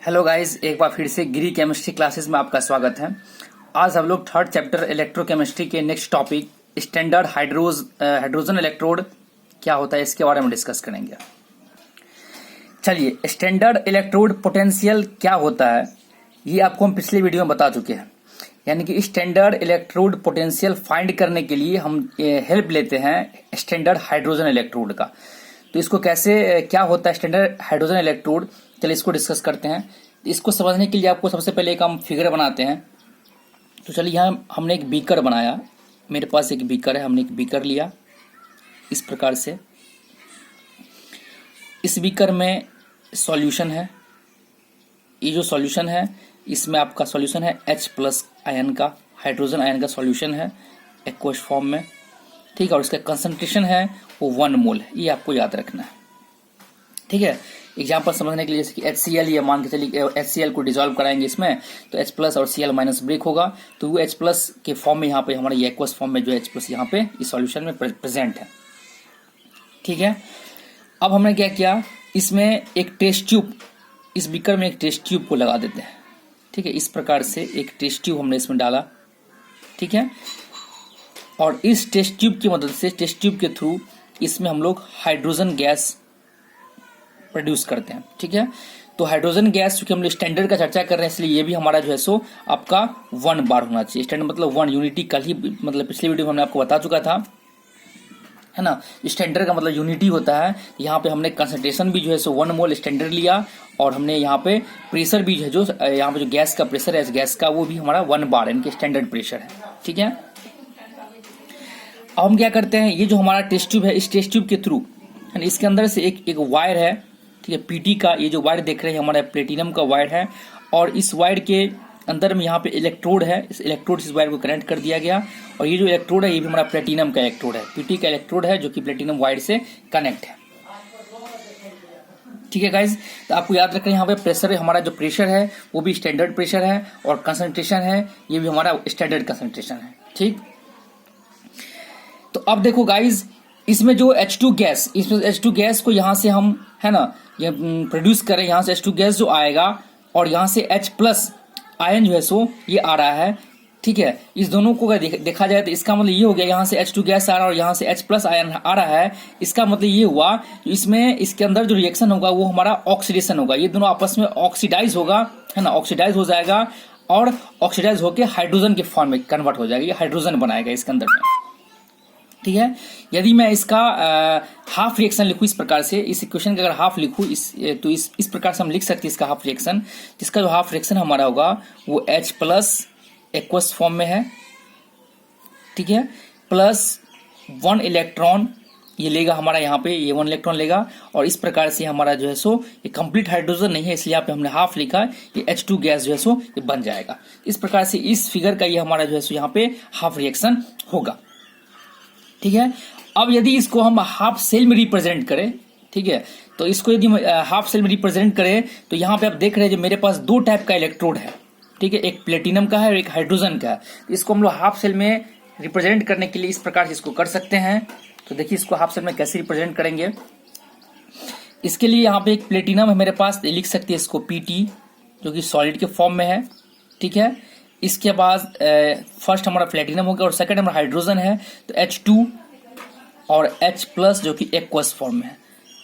Hello guys, एक बार फिर से गिरी केमिस्ट्री क्लासेस में आपका स्वागत है। आज हम लोग थर्ड चैप्टर इलेक्ट्रोकेमिस्ट्री के next topic standard hydrogen electrode क्या होता है इसके बारे में डिस्कस करेंगे। चलिए, स्टैंडर्ड इलेक्ट्रोड पोटेंशियल क्या होता है ये आपको हम पिछले वीडियो में बता चुके हैं। यानी कि स्टैंडर्ड इलेक्ट्रोड पोटेंशियल फाइंड करने के लिए हम हेल्प लेते हैं स्टैंडर्ड हाइड्रोजन इलेक्ट्रोड का। तो इसको कैसे क्या होता है स्टैंडर्ड हाइड्रोजन इलेक्ट्रोड, चलिए इसको डिस्कस करते हैं। इसको समझने के लिए आपको सबसे पहले एक हम फिगर बनाते हैं। तो चलिए यहाँ हमने एक बीकर बनाया, मेरे पास एक बीकर है, हमने एक बीकर लिया इस प्रकार से। इस बीकर में सॉल्यूशन है, ये जो सॉल्यूशन है इसमें आपका सॉल्यूशन है H+ आयन का, हाइड्रोजन आयन का सॉल्यूशन है एक्वस फॉर्म में, ठीक है। और इसका कंसंट्रेशन है वो 1 मोल है, ये आपको याद रखना है, ठीक है। एग्जाम्पल समझने के लिए जैसे कि HCl, ये मान के चलिए HCl को डिसॉल्व कराएंगे इसमें तो H+ और Cl- ब्रेक होगा, तो वो H+ के फॉर्म में यहाँ पे हमारे एक्वस फॉर्म में जो H+ यहाँ पे इस सॉल्यूशन में प्रेजेंट है, ठीक है। अब हमने क्या किया, इसमें एक टेस्ट ट्यूब, इस बीकर में एक टेस्ट ट्यूब को लगा देते हैं, ठीक है। इस प्रकार से एक टेस्ट ट्यूब हमने इसमें डाला, ठीक है। और इस टेस्ट ट्यूब की मदद से, टेस्ट ट्यूब के थ्रू इसमें हम लोग हाइड्रोजन गैस प्रोड्यूस करते हैं, ठीक है। तो हाइड्रोजन गैस, चूंकि हम लोग स्टैंडर्ड का चर्चा कर रहे हैं इसलिए ये भी हमारा जो है सो आपका 1 बार होना चाहिए। स्टैंडर्ड मतलब 1 यूनिटी, कल ही मतलब पिछले वीडियो में हमने आपको बता चुका था, है ना। स्टैंडर्ड का मतलब यूनिटी होता है। यहाँ पे हमने कंसंट्रेशन भी जो है सो 1 मोल स्टैंडर्ड लिया, और हमने यहाँ पे प्रेशर भी है, जो यहाँ पे जो गैस का प्रेशर है इस गैस का, वो भी हमारा 1 बार यानी कि स्टैंडर्ड प्रेशर है, ठीक है। अब हम क्या करते हैं, ये जो हमारा टेस्ट ट्यूब है, इस टेस्ट ट्यूब के थ्रू इसके अंदर से एक वायर है, ठीक है, पीटी का। ये जो वायर देख रहे हैं हमारा प्लेटिनम का वायर है, और इस वायर के अंदर में यहाँ पे इलेक्ट्रोड है, इस इलेक्ट्रोड से इस वायर को कनेक्ट कर दिया गया। और ये जो इलेक्ट्रोड है ये भी हमारा प्लेटिनम का इलेक्ट्रोड है, पीटी का इलेक्ट्रोड है जो कि प्लेटिनम वायर से कनेक्ट है, ठीक है गाइज। तो आपको याद रखना यहाँ पे प्रेशर, हमारा जो प्रेशर है वो भी स्टैंडर्ड प्रेशर है, और कंसंट्रेशन है ये भी हमारा स्टैंडर्ड कंसंट्रेशन है, ठीक। तो अब देखो गाइज, इसमें जो H2 गैस, इसमें H2 गैस को यहाँ से हम, है ना, ये प्रोड्यूस करें, यहाँ से H2 गैस जो आएगा और यहाँ से H+ आयन जो है सो ये आ रहा है, ठीक है। इस दोनों को अगर देखा जाए तो इसका मतलब ये हो गया, यहाँ से H2 गैस आ रहा है और यहाँ से H+ आयन आ रहा है। इसका मतलब ये हुआ इसमें, इसके अंदर जो रिएक्शन होगा वो हमारा ऑक्सीडेशन होगा, ये दोनों आपस में ऑक्सीडाइज होगा, है ना, ऑक्सीडाइज हो जाएगा, और ऑक्सीडाइज होकर हाइड्रोजन के फॉर्म में कन्वर्ट हो जाएगा, ये हाइड्रोजन बनाएगा इसके अंदर में, ठीक है। यदि मैं इसका हाफ रिएक्शन लिखूं इस प्रकार से, इस इक्वेशन का अगर हाफ लिखूं तो इस प्रकार से हम लिख सकते हैं इसका हाफ रिएक्शन, जिसका जो हाफ रिएक्शन हमारा होगा वो H+ एक्वस फॉर्म में है, ठीक है, प्लस 1 इलेक्ट्रॉन ये लेगा हमारा, यहाँ पे ये 1 इलेक्ट्रॉन लेगा, और इस प्रकार से हमारा जो है सो ये कंप्लीट हाइड्रोजन नहीं है, इसलिए यहाँ पे हमने हाफ लिखा, ये H2 गैस जो है सो ये बन जाएगा। इस प्रकार से इस फिगर का ये हमारा जो है सो यहाँ पे हाफ रिएक्शन होगा, ठीक है। अब यदि इसको हम हाफ सेल में रिप्रेजेंट करें, ठीक है, तो इसको यदि हाफ सेल में रिप्रेजेंट करें तो यहाँ पे आप देख रहे हैं जो मेरे पास 2 टाइप का इलेक्ट्रोड है, ठीक है, एक प्लेटिनम का है और एक हाइड्रोजन का है। तो इसको हम लोग हाफ सेल में रिप्रेजेंट करने के लिए इस प्रकार से इसको कर सकते हैं। तो देखिए इसको हाफ सेल में कैसे रिप्रेजेंट करेंगे। इसके लिए यहाँ पे एक प्लेटिनम है मेरे पास, लिख सकते हैं इसको PT, जो कि सॉलिड के फॉर्म में है, ठीक है। इसके बाद फर्स्ट हमारा प्लेटिनम हो गया और सेकंड हमारा हाइड्रोजन है, तो H2 और H+ जो कि एक्वस फॉर्म में है।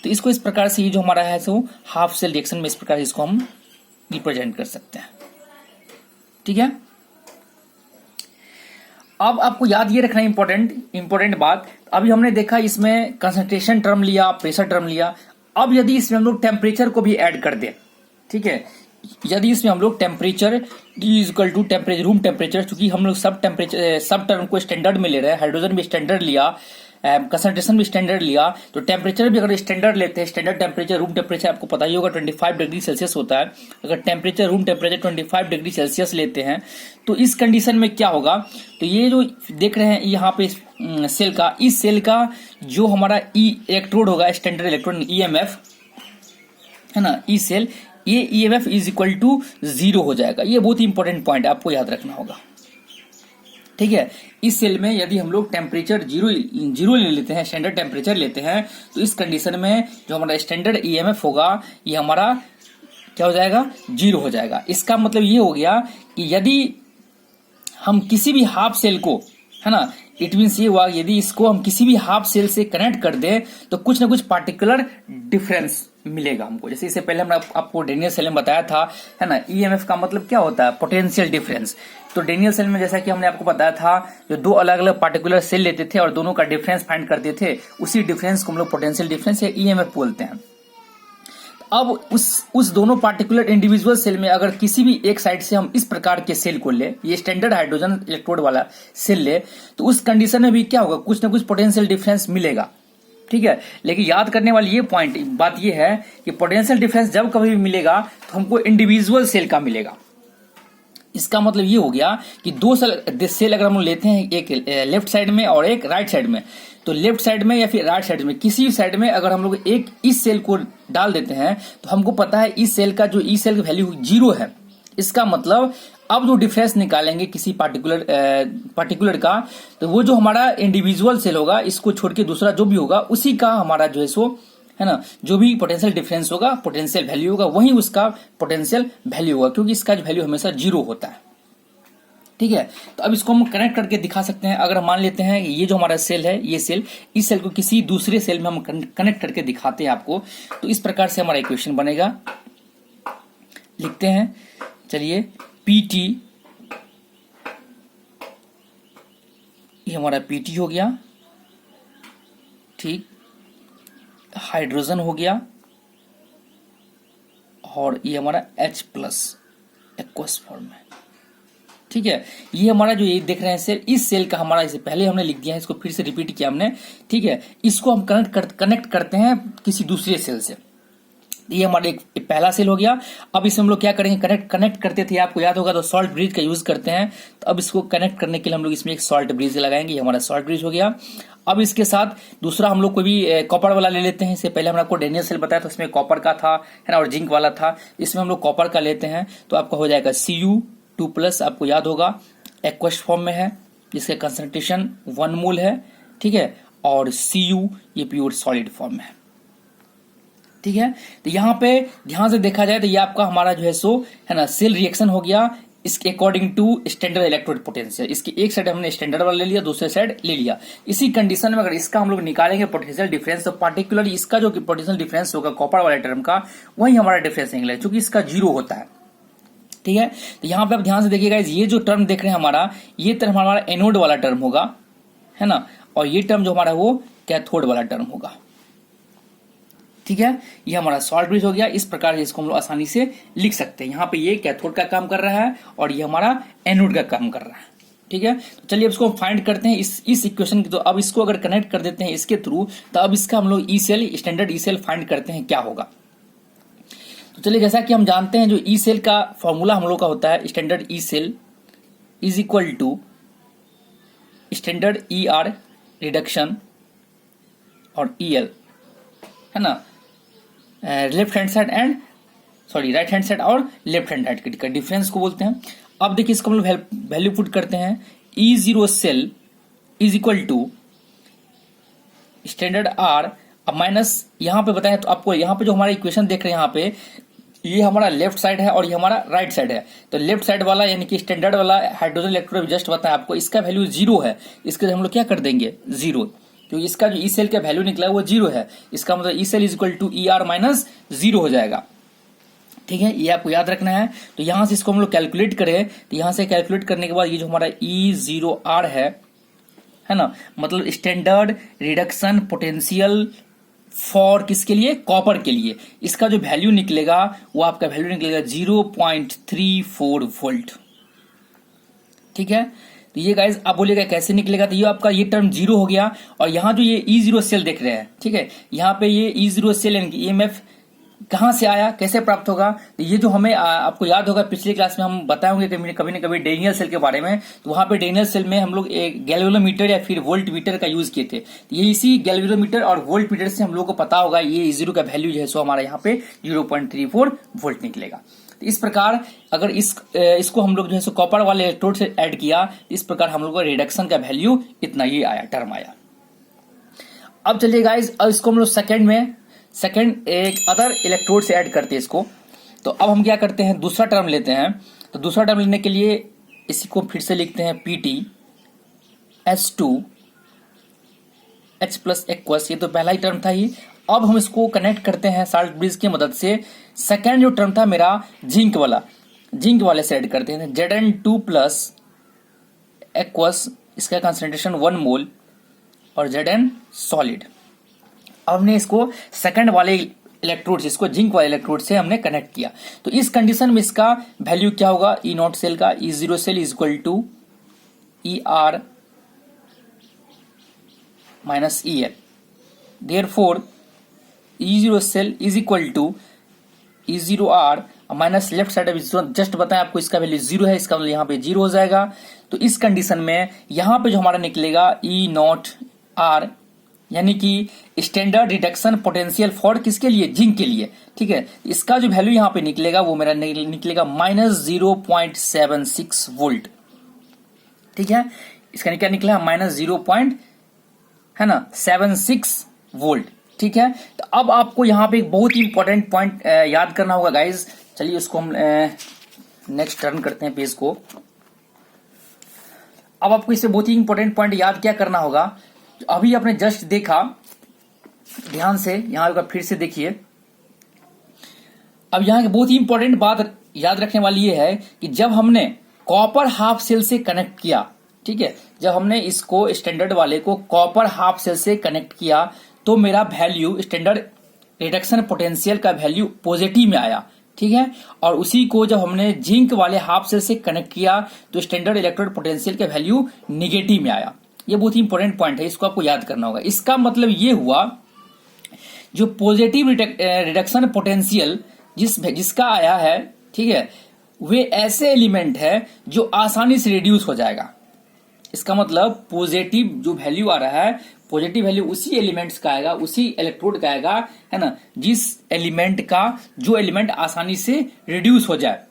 तो इसको इस प्रकार से ये जो हमारा है सो हाफ सेल रिएक्शन में इस प्रकार से इसको हम रिप्रेजेंट कर सकते हैं, ठीक है। अब आपको याद ये रखना इंपॉर्टेंट बात, अभी हमने देखा इसमें कंसंट्रेशन टर्म लिया, प्रेशर टर्म लिया। अब यदि इसमें हम लोग टेम्परेचर को भी ऐड कर दें, ठीक है, यदि इसमें हम लोग temperature equal to temperature, room temperature, चूंकि हम लोग सब टर्म को स्टैंडर्ड में ले रहे हैं, हाइड्रोजन भी स्टैंडर्ड लिया, कंसंट्रेशन भी स्टैंडर्ड लिया, तो टेम्परेचर भी अगर स्टैंडर्ड लेते हैं, स्टैंडर्ड टेम्परेचर, रूम टेम्परेचर आपको पता ही होगा 25 डिग्री सेल्सियस होता है। अगर temperature, room temperature 25 degree Celsius लेते हैं तो इस कंडीशन में क्या होगा, तो ये जो देख रहे हैं यहाँ पे सेल का, इस सेल का जो हमारा इलेक्ट्रोड होगा, स्टैंडर्ड इलेक्ट्रोड EMF, है ना, ई सेल, ये EMF इज इक्वल टू 0 हो जाएगा। ये बहुत ही इंपॉर्टेंट पॉइंट आपको याद रखना होगा, ठीक है। इस सेल में यदि हम लोग टेम्परेचर जीरो ले लेते हैं, स्टैंडर्ड टेम्परेचर लेते हैं, तो इस कंडीशन में जो हमारा स्टैंडर्ड EMF होगा ये हमारा क्या हो जाएगा, 0 हो जाएगा। इसका मतलब ये हो गया कि यदि हम किसी भी हाफ सेल को, है ना, इट मीन्स ये हुआ यदि इसको हम किसी भी हाफ सेल से कनेक्ट कर दें तो कुछ ना कुछ पार्टिकुलर डिफरेंस मिलेगा हमको। जैसे इससे पहले हमने आपको डेनियल सेल में बताया था, है ना, ईएमएफ का मतलब क्या होता है, पोटेंशियल डिफरेंस। तो डेनियल सेल में जैसा कि हमने आपको बताया था, जो दो अलग अलग पार्टिकुलर सेल लेते थे और दोनों का डिफरेंस फाइंड करते थे, उसी डिफरेंस को हम लोग पोटेंशियल डिफरेंस या ईएमएफ बोलते हैं। अब उस दोनों पार्टिकुलर इंडिविजुअल सेल में अगर किसी भी एक साइड से हम इस प्रकार के सेल को ले, ये स्टैंडर्ड हाइड्रोजन इलेक्ट्रोड वाला सेल ले, तो उस कंडीशन में भी क्या होगा, कुछ ना कुछ पोटेंशियल डिफरेंस मिलेगा, ठीक है। लेकिन याद करने वाली ये बात ये है कि पोटेंशियल डिफरेंस जब कभी भी मिलेगा तो हमको इंडिविजुअल सेल का मिलेगा। इसका मतलब ये हो गया कि दो सेल अगर हम लेते हैं, एक लेफ्ट साइड में और एक राइट साइड में, तो लेफ्ट साइड में या फिर राइट साइड में किसी भी साइड में अगर हम लोग एक इस सेल को डाल देते हैं तो हमको पता है इस सेल का जो ई सेल की वैल्यू 0 है। इसका मतलब अब जो डिफरेंस निकालेंगे किसी पार्टिकुलर का, तो वो जो हमारा इंडिविजुअल सेल होगा, इसको छोड़ के दूसरा जो भी होगा, उसी का हमारा जो है सो, है ना, जो भी पोटेंशियल डिफरेंस होगा, पोटेंशियल वैल्यू होगा, वही उसका पोटेंशियल वैल्यू होगा, क्योंकि इसका जो वैल्यू हमेशा 0 होता है, ठीक है। तो अब इसको हम कनेक्ट करके दिखा सकते हैं। अगर हम मान लेते हैं ये जो हमारा सेल है, ये सेल, इस सेल को किसी दूसरे सेल में हम कनेक्ट करके दिखाते हैं आपको, तो इस प्रकार से हमारा इक्वेशन बनेगा। लिखते हैं, चलिए, PT, ये हमारा PT हो गया, ठीक, हाइड्रोजन हो गया, और ये हमारा H+ एक्वस फॉर्म है, ठीक है। ये हमारा जो ये देख रहे हैं सेल, इस सेल का हमारा, इसे पहले हमने लिख दिया है, इसको फिर से रिपीट किया हमने, ठीक है। इसको हम कनेक्ट करते हैं किसी दूसरे सेल से। ये हमारा एक पहला सेल हो गया। अब इसे हम लोग क्या करेंगे, कनेक्ट करते थे, आपको याद होगा, तो सॉल्ट ब्रिज का यूज करते हैं। तो अब इसको कनेक्ट करने के लिए हम लोग इसमें एक सॉल्ट ब्रिज लगाएंगे। ये हमारा सॉल्ट ब्रिज हो गया। अब इसके साथ दूसरा हम लोग कोई भी कॉपर वाला ले लेते हैं। इससे पहले हमने आपको डेनियल सेल बताया था, उसमें कॉपर का था, है ना, और जिंक वाला था। इसमें हम लोग कॉपर का लेते हैं, तो आपका हो जाएगा Cu2+, आपको याद होगा एक्वस फॉर्म में है, जिसका कंसंट्रेशन 1 मोल है, ठीक है, और Cu ये प्योर सॉलिड फॉर्म में है, ठीक है। तो यहाँ पे ध्यान से देखा जाए तो ये आपका हमारा जो है सो, है ना, सेल रिएक्शन हो गया इसके according to standard electrode potential. इसकी एक साइड हमने स्टैंडर्ड वाला ले लिया, दूसरे साइड ले लिया। इसी कंडीशन में अगर इसका हम लोग निकालेंगे पोटेंशियल डिफरेंस, तो पार्टिकुलर इसका जो पोटेंशियल डिफरेंस होगा कॉपर वाले टर्म का, वही हमारा डिफरेंस निकलेगा, क्योंकि इसका 0 होता है, ठीक है। तो यहाँ पे आप ध्यान से देखिएगा, ये जो टर्म देख रहे हैं हमारा, ये टर्म हमारा एनोड वाला टर्म होगा, है ना, और ये टर्म जो हमारा वो कैथोड वाला टर्म होगा, ठीक है। ये हमारा सॉल्ट ब्रिज हो गया। इस प्रकार से इसको हम लोग आसानी से लिख सकते हैं। यहाँ पे ये कैथोड का काम कर रहा है और ये हमारा एनोड का काम कर रहा है, ठीक है। तो चलिए अब इसको फाइंड करते हैं इस इक्वेशन की। तो अब इसको अगर कनेक्ट कर देते हैं इसके थ्रू, तो अब इसका हम लोग E cell, standard E cell find करते हैं क्या होगा। तो चलिए, जैसा कि हम जानते हैं, जो ई सेल का फॉर्मूला हम लोग का होता है, standard E cell is equal to standard ER reduction और EL, है ना, left hand side and right hand side और लेफ्ट हैंड साइड का डिफरेंस को बोलते हैं। अब देखिए, इसको हम लोग वैल्यू पुट करते हैं, E0 cell is equal to standard R, अब माइनस यहाँ पे बताएं तो आपको यहाँ पे जो हमारा इक्वेशन देख रहे हैं, यहाँ पे ये हमारा लेफ्ट साइड है और ये हमारा राइट साइड है। तो लेफ्ट साइड वाला यानी कि स्टैंडर्ड वाला हाइड्रोजन इलेक्ट्रोड जस्ट बताया आपको, इसका वैल्यू 0 है। इसके हम लोग क्या कर देंगे, 0, क्योंकि इसका जो ई सेल का वैल्यू निकला है वो 0 है। इसका मतलब E cell is equal to ER minus 0 हो जाएगा, ठीक है। ये आपको याद रखना है। तो यहां से इसको हम लोग कैलकुलेट करें, तो यहां से कैलकुलेट करने के बाद ये जो हमारा E0R है ना, मतलब स्टैंडर्ड रिडक्शन पोटेंशियल फॉर किसके लिए, कॉपर के लिए, इसका जो वैल्यू निकलेगा वो आपका वैल्यू निकलेगा 0.34 वोल्ट, ठीक है। तो ये गाइज आप बोलिएगा कैसे निकलेगा, तो ये आपका ये टर्म 0 हो गया। और यहाँ जो ये E0 सेल देख रहे हैं, ठीक है, यहाँ पे ये E0 सेल यानी कि EMF कहाँ से आया, कैसे प्राप्त होगा, तो ये जो हमें आपको याद होगा पिछली क्लास में हम बताएंगे कभी न कभी डेनियल सेल के बारे में। तो वहां पे डेनियल सेल में हम लोग एक गैल्वेनोमीटर या फिर वोल्ट मीटर का यूज किए थे। तो ये इसी गैल्वेनोमीटर और वोल्ट मीटर से हम लोग को पता होगा ये E0 का वैल्यू जो है सो हमारा यहाँ पे 0.34 वोल्ट निकलेगा। तो इस प्रकार अगर इसको हम लोग जो है सो कॉपर वाले इलेक्ट्रोड से ऐड किया, तो इस प्रकार हम लोग का रिडक्शन का वैल्यू इतना ही आया, टर्म आया। अब चलिए गाइज, अब इसको हम लोग सेकंड एक अदर इलेक्ट्रोड से ऐड करते हैं इसको। तो अब हम क्या करते हैं, दूसरा टर्म लेते हैं। तो दूसरा टर्म लेने के लिए इसी को फिर से लिखते हैं PT S2 H plus aqueous, ये तो पहला ही टर्म था ही। अब हम इसको कनेक्ट करते हैं साल्ट ब्रिज की मदद से। सेकेंड जो टर्म था मेरा जिंक वाले से ऐड करते हैं Zn2 प्लस एक्वस, इसका कंसंट्रेशन 1 मोल और Zn सॉलिड। अब हमने इसको सेकंड वाले इलेक्ट्रोड से, इसको जिंक वाले इलेक्ट्रोड से हमने कनेक्ट किया। तो इस कंडीशन में इसका वैल्यू क्या होगा, ई नॉट सेल का, E0 cell is equal to ER minus EL। Therefore E0 cell is equal to E0R minus left side अब जस्ट बताएं आपको, इसका वैल्यू 0 है, इसका वैल्यू यहाँ पे 0 हो जाएगा। तो इस कंडीशन में यहाँ पे जो हमारा निकलेगा E नॉट R, यानी कि स्टैंडर्ड रिडक्शन पोटेंशियल फॉर किसके लिए, जिंक के लिए। ठीक है, इसका जो वैल्यू यहाँ पे निकलेगा वो मेरा निकलेगा -0.76 वोल्ट। ठीक है, इसका क्या निकला, -0.76 वोल्ट। ठीक है, तो अब आपको यहाँ पे एक बहुत ही इंपॉर्टेंट पॉइंट याद करना होगा गाइज। चलिए उसको हम नेक्स्ट टर्न करते हैं पेज को। अब आपको इससे बहुत ही इंपॉर्टेंट पॉइंट याद क्या करना होगा, अभी आपने जस्ट देखा, ध्यान से यहां फिर से देखिए। अब यहां की बहुत ही इंपॉर्टेंट बात याद रखने वाली ये है कि जब हमने कॉपर हाफ सेल से कनेक्ट किया, ठीक है, जब हमने इसको स्टैंडर्ड वाले को कॉपर हाफ सेल से कनेक्ट किया तो मेरा वैल्यू, स्टैंडर्ड रिडक्शन पोटेंशियल का वैल्यू पॉजिटिव में आया। ठीक है, और उसी को जब हमने जिंक वाले हाफ सेल से कनेक्ट किया तो स्टैंडर्ड इलेक्ट्रोड पोटेंशियल का वैल्यू निगेटिव में आया। ये बहुत ही इंपॉर्टेंट पॉइंट है, इसको आपको याद करना होगा। इसका मतलब ये हुआ, जो पॉजिटिव रिडक्शन पोटेंशियल जिसका आया है, ठीक है, वे ऐसे एलिमेंट है जो आसानी से रिड्यूस हो जाएगा। इसका मतलब पॉजिटिव जो वैल्यू आ रहा है, पॉजिटिव वैल्यू उसी एलिमेंट्स का आएगा, उसी इलेक्ट्रोड का आएगा, है ना, जिस एलिमेंट का, जो एलिमेंट आसानी से रिड्यूस हो जाए।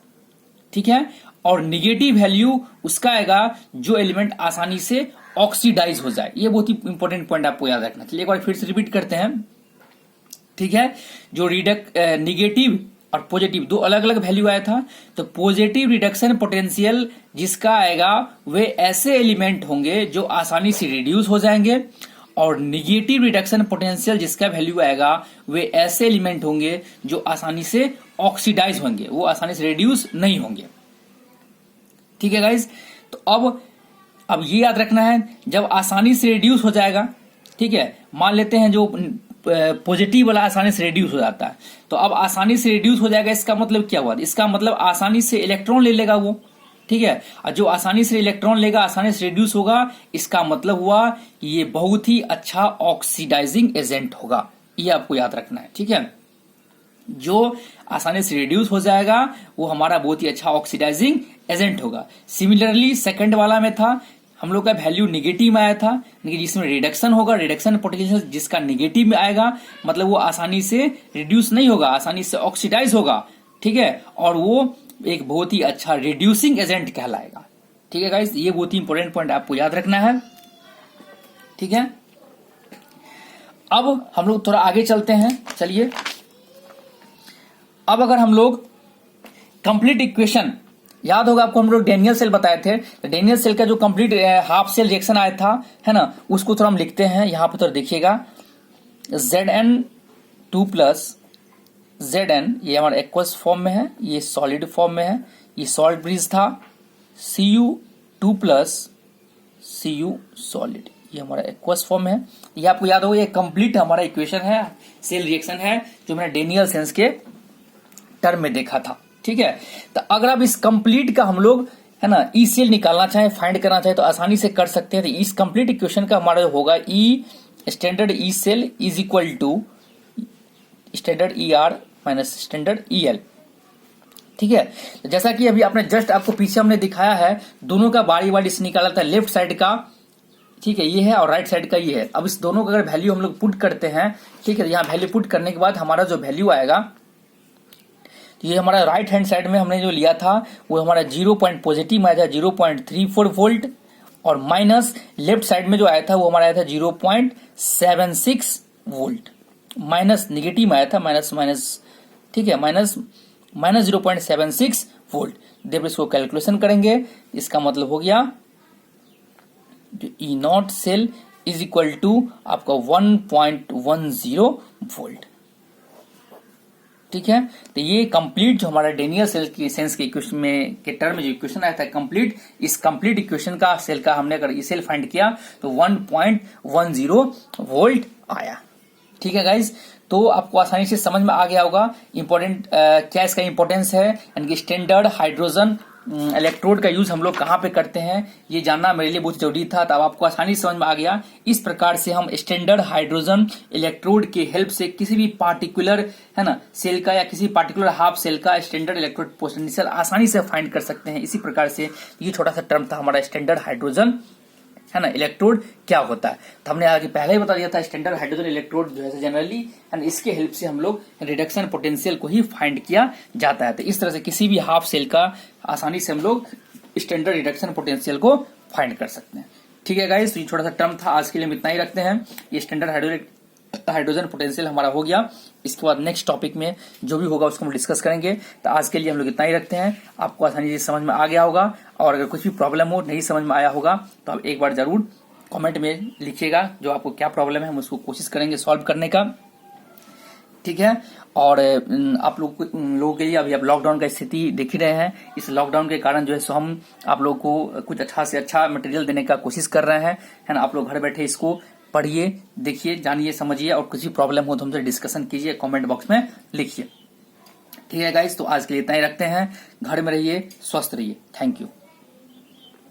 ठीक है, और निगेटिव वैल्यू उसका आएगा जो एलिमेंट आसानी से ऑक्सीडाइज हो जाए। ये बहुत ही इंपॉर्टेंट पॉइंट आपको याद रखना। चलिए एक बार फिर से रिपीट करते हैं। ठीक है, जो निगेटिव और पॉजिटिव दो अलग अलग वैल्यू आया था, तो पॉजिटिव रिडक्शन पोटेंशियल जिसका आएगा वे ऐसे एलिमेंट होंगे जो आसानी से रिड्यूस हो जाएंगे, और निगेटिव रिडक्शन पोटेंशियल जिसका वैल्यू आएगा वे ऐसे एलिमेंट होंगे जो आसानी से ऑक्सीडाइज होंगे, वो आसानी से रिड्यूस नहीं होंगे। ठीक है गाइज, तो अब ये याद रखना है, जब आसानी से रिड्यूस हो जाएगा, ठीक है, मान लेते हैं जो पॉजिटिव वाला आसानी से रिड्यूस हो जाता है, तो अब आसानी से रिड्यूस हो जाएगा, इसका मतलब क्या हुआ, इसका मतलब आसानी से इलेक्ट्रॉन ले लेगा वो। ठीक है, और जो आसानी से इलेक्ट्रॉन लेगा, आसानी से रिड्यूस होगा, इसका मतलब हुआ ये बहुत ही अच्छा ऑक्सीडाइजिंग एजेंट होगा। ये आपको याद रखना है। ठीक है, जो आसानी से रिड्यूस हो जाएगा वो हमारा बहुत ही अच्छा ऑक्सीडाइजिंग एजेंट होगा। सिमिलरली सेकंड वाला में था, हम लोग का वैल्यू निगेटिव में आया था, जिसमें रिडक्शन होगा, रिडक्शन पोटेंशियल जिसका निगेटिव में आएगा, मतलब वो आसानी से रिड्यूस नहीं होगा, आसानी से ऑक्सीडाइज होगा। ठीक है, और वो एक बहुत ही अच्छा रिड्यूसिंग एजेंट कहलाएगा। ठीक है गाइस, ये बहुत ही इंपॉर्टेंट पॉइंट आपको याद रखना है। ठीक है, अब हम लोग थोड़ा आगे चलते हैं। चलिए, अब अगर हम लोग कंप्लीट इक्वेशन, याद होगा आपको हम लोग डेनियल सेल बताए थे, तो डेनियल सेल का जो कंप्लीट हाफ सेल रिएक्शन आया था, है ना, उसको थोड़ा हम लिखते हैं। यहां पर तो देखिएगा, Zn2 प्लस Zn, ये हमारा एक्वस फॉर्म में है, ये सॉलिड फॉर्म में है, ये सॉल्ट ब्रिज था। Cu2 प्लस Cu सॉलिड, ये हमारा एक्वस फॉर्म है। ये आपको याद होगा, ये कंप्लीट हमारा इक्वेशन है, सेल रिएक्शन है, जो मैंने डेनियल सेल्स के टर्म में देखा था। ठीक है, तो अगर आप इस कंप्लीट का हम लोग, है ना, ई सेल निकालना चाहे, फाइंड करना चाहे, तो आसानी से कर सकते हैं। तो इस कंप्लीट इक्वेशन का हमारा होगा E standard E cell is equal to standard E R minus standard E L. ठीक है, तो जैसा कि अभी आपने जस्ट आपको पीछे हमने दिखाया है, दोनों का बारी बारी से निकाला था, लेफ्ट साइड का, ठीक है, ये है, और राइट साइड का ये है। अब इस दोनों का अगर वैल्यू हम लोग पुट करते हैं, ठीक है, यहाँ वैल्यू पुट करने के बाद हमारा जो वैल्यू आएगा, ये हमारा राइट हैंड साइड में हमने जो लिया था वो हमारा 0 पॉइंट पॉजिटिव में आया था 0.34 वोल्ट, और माइनस लेफ्ट साइड में जो आया था वो हमारा आया था 0.76 वोल्ट। माइनस निगेटिव में आया था, माइनस, ठीक है, माइनस माइनस 0.76 वोल्ट। जब इसको कैलकुलेशन करेंगे इसका मतलब हो गया जो E naught cell is equal to आपका 1.10 वोल्ट। ठीक है, तो ये कंप्लीट जो हमारा डेनियल सेल की सेंस के इक्वेशन में के टर्म में जो इक्वेशन आया था कंप्लीट, इस कंप्लीट इक्वेशन का सेल का हमने अगर सेल फाइंड किया तो 1.10 वोल्ट आया। ठीक है गाइज, तो आपको आसानी से समझ में आ गया होगा इंपॉर्टेंट क्या इसका इंपॉर्टेंस है, यानी कि स्टैंडर्ड हाइड्रोजन इलेक्ट्रोड का यूज हम लोग कहाँ पे करते हैं ये जानना मेरे लिए बहुत जरूरी था। तब आपको आसानी से समझ में आ गया। इस प्रकार से हम स्टैंडर्ड हाइड्रोजन इलेक्ट्रोड के हेल्प से किसी भी पार्टिकुलर है ना सेल का या किसी पार्टिकुलर हाफ सेल का स्टैंडर्ड इलेक्ट्रोड पोटेंशियल आसानी से फाइंड कर सकते हैं। इसी प्रकार से ये छोटा सा टर्म था हमारा स्टैंडर्ड हाइड्रोजन है ना इलेक्ट्रोड क्या होता है। तो हमने आगे पहले ही बता दिया था स्टैंडर्ड हाइड्रोजन इलेक्ट्रोड जो है जनरली एंड इसके हेल्प से हम लोग रिडक्शन पोटेंशियल को ही फाइंड किया जाता है। तो इस तरह से किसी भी हाफ सेल का आसानी से हम लोग स्टैंडर्ड रिडक्शन पोटेंशियल को फाइंड कर सकते हैं। ठीक है गाइस, तो ये छोटा सा टर्म था, आज के लिए हम इतना ही रखते हैं। ये स्टैंडर्ड हाइड्रोजन पोटेंशियल हमारा हो गया। इसके बाद नेक्स्ट टॉपिक में जो भी होगा उसको हम डिस्कस करेंगे। तो आज के लिए हम लोग इतना ही रखते हैं। आपको आसानी से समझ में आ गया होगा, और अगर कुछ भी प्रॉब्लम हो नहीं समझ में आया होगा तो आप एक बार जरूर कमेंट में लिखिएगा जो आपको क्या प्रॉब्लम है, हम उसको कोशिश करेंगे सॉल्व करने का। ठीक है, और आप लोगों के लिए अभी आप लॉकडाउन का स्थिति देख ही रहे हैं। इस लॉकडाउन के कारण जो है सो हम आप लोगों को कुछ अच्छा से अच्छा मटेरियल देने का कोशिश कर रहे हैं, है ना। आप लोग घर बैठे इसको पढ़िए, देखिए, जानिए, समझिए, और कुछ भी प्रॉब्लम हो तो हमसे डिस्कशन कीजिए, कमेंट बॉक्स में लिखिए। ठीक है गाइस, तो आज के लिए इतना ही रखते हैं। घर में रहिए, स्वस्थ रहिए। Thank you.